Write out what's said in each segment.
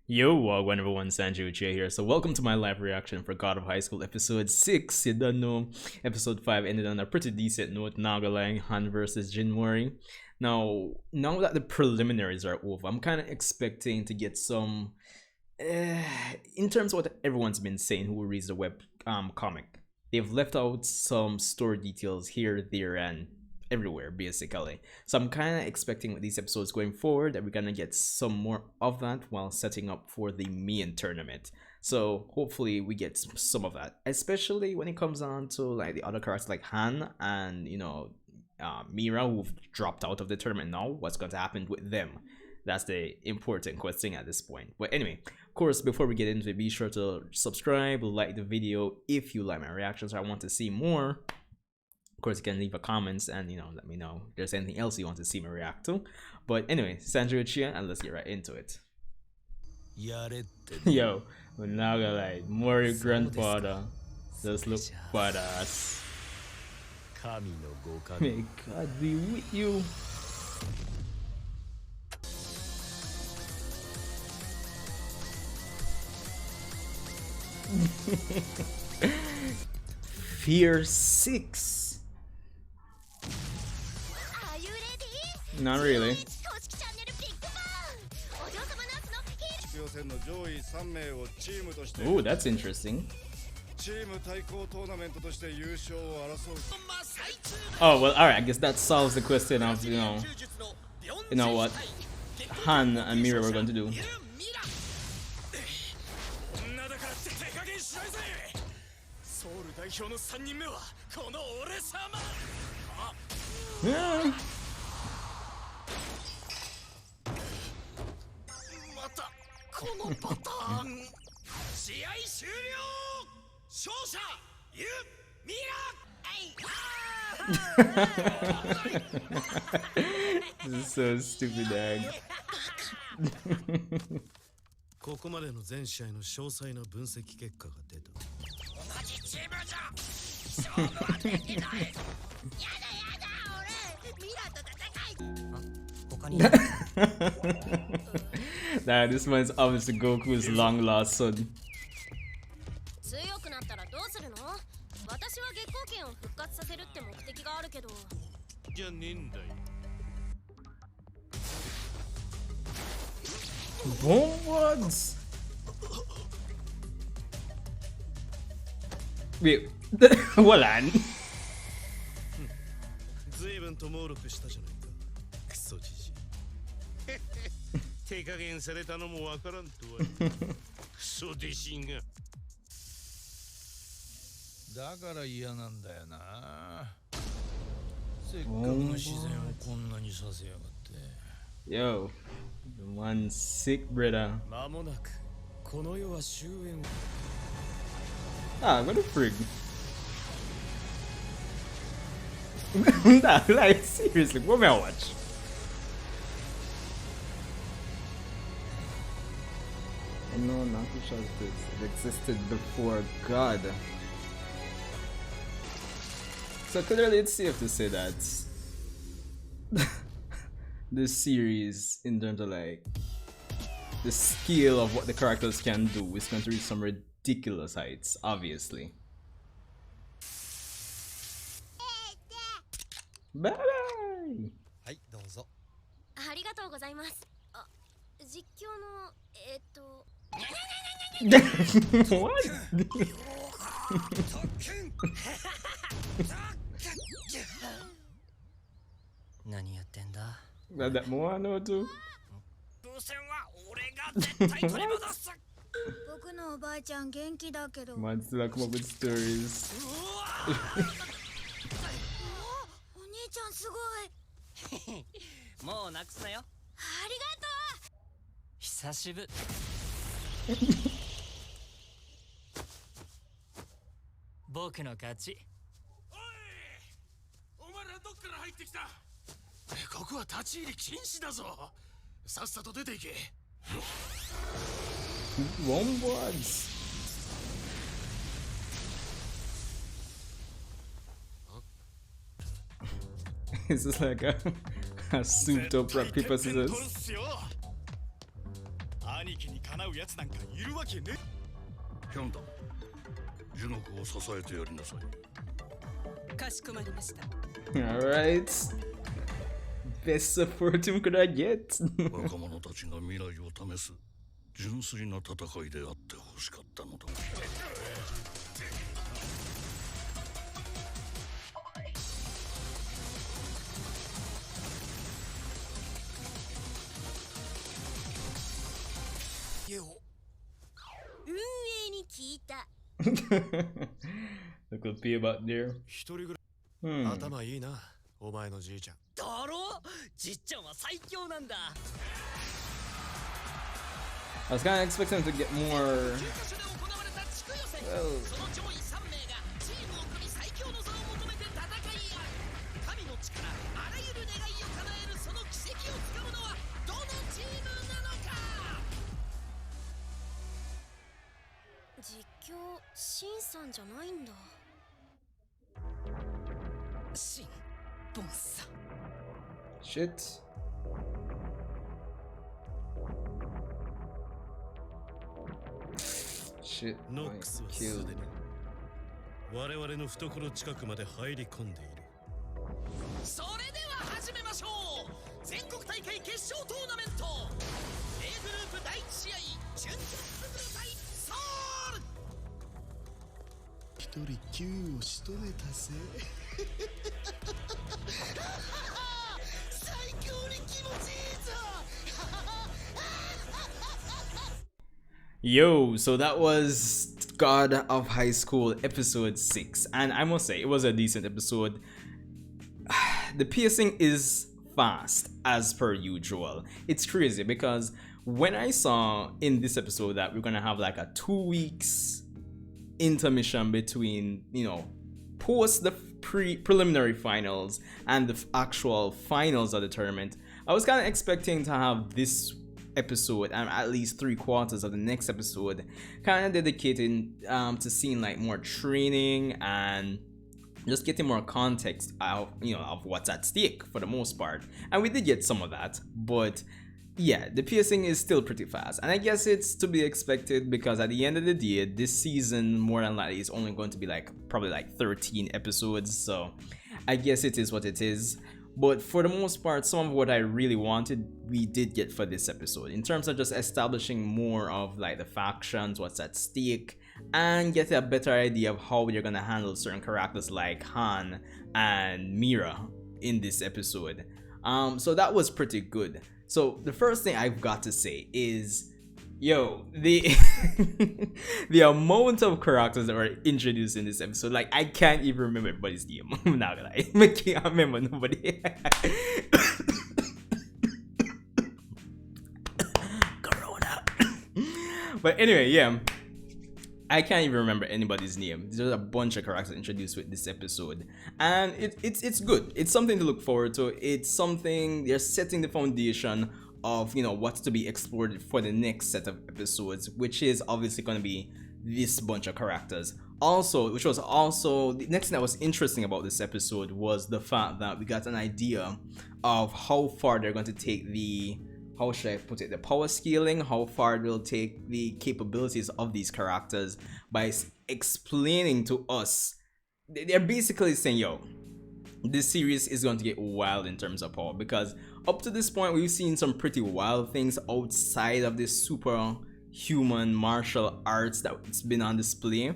Yo, wagwan everyone, Sanjay Uchiha here. So welcome to my live reaction for God of High School episode 6. You don't know, episode 5 ended on a pretty decent note, Naga Han versus Jinmori. Now that the preliminaries are over, I'm kind of expecting to get some, in terms of what everyone's been saying who reads the web comic. They've left out some story details here, there, and everywhere basically. So I'm kind of expecting with these episodes going forward that we're gonna get some more of that while setting up for the main tournament. So hopefully we get some of that, especially when it comes on to like the other characters like Han and Mira, who've dropped out of the tournament now. What's going to happen with them? That's the important question at this point. But anyway, of course, before we get into it, be sure to subscribe, like the video if you like my reactions or I want to see more. Of course, you can leave a comments and let me know if there's anything else you want to see me react to. But anyway, Sanjay Uchiha, and let's get right into it. Yo, we're now gonna like Mori grandfather. Just look badass. May God be with you. Fear 6. Not really. Ooh, that's interesting. Oh well, alright, I guess that solves the question of what Han and Mira were going to do. Yeah. This is so stupid, dog. ここまでの全試合の詳細な分析結果が出た。同じチームじゃ。勝負はできない。やだやだ、俺。ミラと戦い。あ、他に。Nah, this one's obviously Goku's long lost son. 強くなったらどうするの？私は月光剣を復活させるって目的があるけど。じゃねえんだよ。 Bombards. Wait, hold on. 随分と登録したじゃないか。クソじじ。手加減されたのもわからんとは。クソ弟子が。だから嫌なんだよな。せっかくの自然をこんなにさせやがって。 Yo, the one sick brother. 間もなくこの世は終焉。 Ah, what a frig. Nah, like seriously, what may I watch? I know Nakusha existed before God. So clearly it's safe to say that this series, in terms of like the scale of what the characters can do, is going to reach some ridiculous heights, obviously. Bye bye. はい、どうぞ。ありがとうございます。あ、実況のWhat? Got that Moano too? 風船は俺が絶対取り戻す。僕のおばあちゃん元気だけど。Man, still come up with stories. お兄ちゃんすごい。もうなくすなよ。ありがとう。久しぶり。僕の勝ち。おい、お前らどっから入ってきた？ここは立ち入り禁止だぞ。さっさと出ていけ。Wombards. This is like a souped up rock paper scissors. 兄貴にかなうやつなんかいるわけね。ヒョンダ樹木を支えてやりなさい。かしこまりました。Alright. Best support team could I get? 若者たちが未来を試す純粋な戦いであってほしかったのだ。運営に聞いた。 Look what be about there. 一人ぐら Hmm. い頭いいな、お前のじいちゃん。だろじっちゃんは最強なんだ。 I was kind of expecting him to get more. 9カ所で行われた地区予選。 Well, その上位3名がチームを組み最強の座を求めて戦い合う。神の力、あらゆる願いを叶えるその奇跡をつかむのはどのチームなのか。実況シンさんじゃないんだ。シン、ボンさん。 shit. Shit. ノ I ックスはす killed. でに我々の懐近くまで入り込んでいる。それでは始めましょう。全国大会決勝トーナメント A グループ第1試合準決勝対ソウル。一人9を仕留めたぜ。最強に気持ちいいぞ。 Yo, so that was God of High School episode 6, and I must say it was a decent episode. The pacing is fast as per usual. It's crazy because when I saw in this episode that we're gonna have like a 2 weeks intermission between, you know, post the preliminary finals and the actual finals of the tournament, I was kind of expecting to have this episode and at least 3/4 of the next episode kind of dedicated to seeing like more training and just getting more context out, you know, of what's at stake for the most part. And we did get some of that, but yeah, the pacing is still pretty fast, and I guess it's to be expected because at the end of the day, this season more than likely is only going to be like probably like 13 episodes, so I guess it is what it is. But for the most part, some of what I really wanted, we did get for this episode in terms of just establishing more of like the factions, what's at stake, and get a better idea of how we're gonna handle certain characters like Han and Mira in this episode. So that was pretty good. So the first thing I've got to say is, yo, the the amount of characters that were introduced in this episode, like I can't even remember everybody's name. I'm not gonna lie, I can't remember nobody. Corona. But anyway, yeah, I can't even remember anybody's name. There's a bunch of characters introduced with this episode, and it's good. It's something to look forward to. It's something they're setting the foundation of, you know, what's to be explored for the next set of episodes, which is obviously going to be this bunch of characters. Also, which was also the next thing that was interesting about this episode was the fact that we got an idea of how far they're going to take the, how should I put it, the power scaling, how far they'll take the capabilities of these characters by explaining to us. They're basically saying, yo, this series is going to get wild in terms of power, because up to this point we've seen some pretty wild things outside of this superhuman martial arts that's been on display,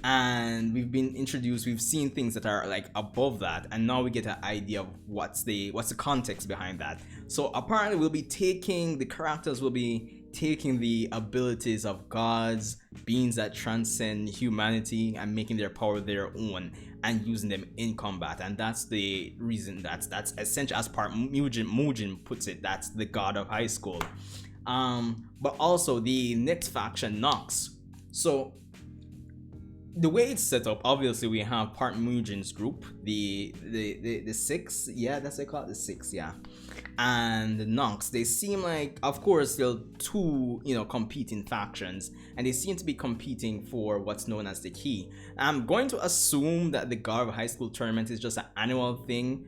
and we've been introduced, we've seen things that are like above that, and now we get an idea of what's the context behind that. So apparently we'll be taking, the characters will be taking the abilities of gods, beings that transcend humanity, and making their power their own and using them in combat. And that's the reason, that's essential, as part Mugen puts it, that's the God of High School. But also the next faction, Nox. So the way it's set up, obviously we have part Mugen's group, the six, yeah, that's what they call it, the six, yeah, and Nox. They seem like, of course, they're two, you know, competing factions, and they seem to be competing for what's known as the key. I'm going to assume that the God of High School tournament is just an annual thing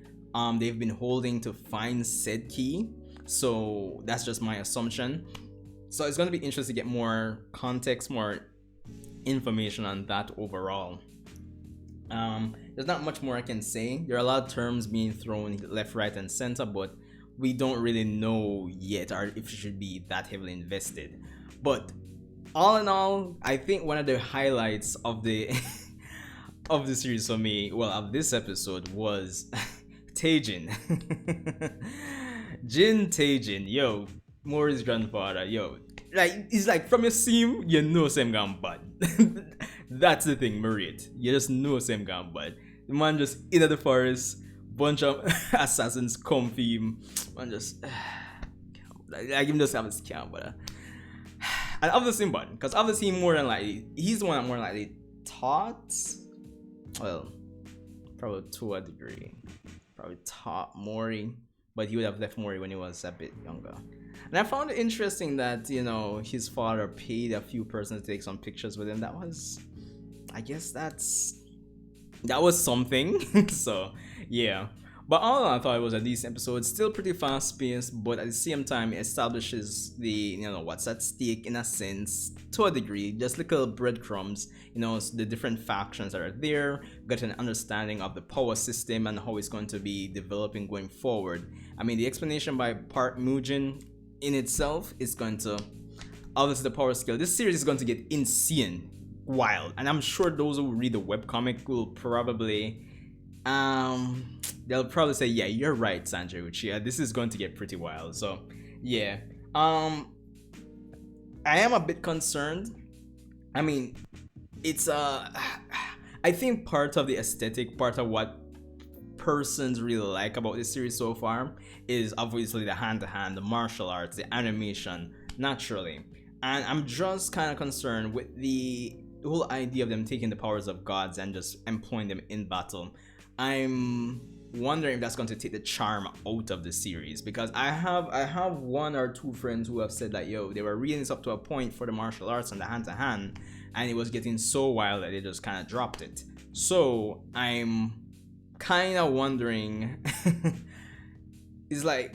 they've been holding to find said key, so that's just my assumption. So it's going to be interesting to get more context, more information on that overall. There's not much more I can say. There are a lot of terms being thrown left, right, and center, but we don't really know yet or if it should be that heavily invested. But all in all, I think one of the highlights of the of the series for me, well, of this episode, was Taejin. Jin Taejin, yo, Mori's grandfather, yo, like it's like from your seam, you know Sam gone bad. That's the thing, Marit. You just know Sam gone bad. The man just into the forest, bunch of assassins come for him, man just like him just have his camp, but and obviously bad, because obviously more than likely he's the one that more likely taught, well, probably to a degree, probably taught Mori, but he would have left Mori when he was a bit younger. And I found it interesting that, you know, his father paid a few persons to take some pictures with him. That was, I guess that was something. So yeah, but all in all, I thought it was a decent episode. Still pretty fast paced, but at the same time it establishes the, you know, what's at stake in a sense, to a degree, just little breadcrumbs, you know, the different factions that are there, get an understanding of the power system and how it's going to be developing going forward. I mean, the explanation by Park Mujin in itself is going to, obviously the power scale, this series is going to get insane wild, and I'm sure those who read the webcomic will probably they'll probably say, yeah, you're right, Sanjay Uchiha, this is going to get pretty wild. So yeah, I am a bit concerned. I mean, it's I think part of the aesthetic, part of what persons really like about this series so far is obviously the hand-to-hand, the martial arts, the animation, naturally. And I'm just kind of concerned with the whole idea of them taking the powers of gods and just employing them in battle. I'm wondering if that's going to take the charm out of the series, because I have one or two friends who have said that, yo, they were reading this up to a point for the martial arts and the hand-to-hand, and it was getting so wild that they just kind of dropped it. So I'm kind of wondering it's like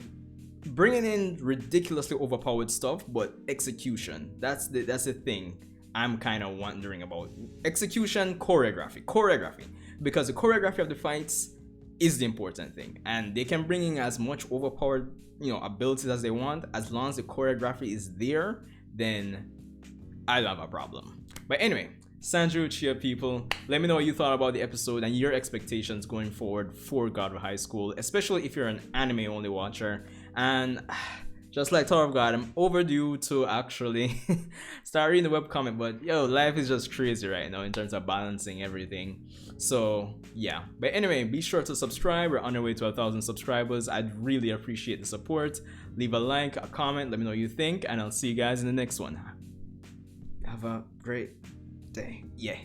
bringing in ridiculously overpowered stuff, but execution, that's the thing I'm kind of wondering about. Execution, choreography, because the choreography of the fights is the important thing, and they can bring in as much overpowered, you know, abilities as they want. As long as the choreography is there, then I don't have a problem. But anyway, Sanjay Uchiha people, let me know what you thought about the episode and your expectations going forward for God of High School, especially if you're an anime only watcher. And just like Tower of God, I'm overdue to actually start reading the webcomic, but yo, life is just crazy right now in terms of balancing everything. So yeah, but anyway, be sure to subscribe. We're on our way to 1,000 subscribers. I'd really appreciate the support. Leave a like, a comment, let me know what you think, and I'll see you guys in the next one. Have a great day. Yeah.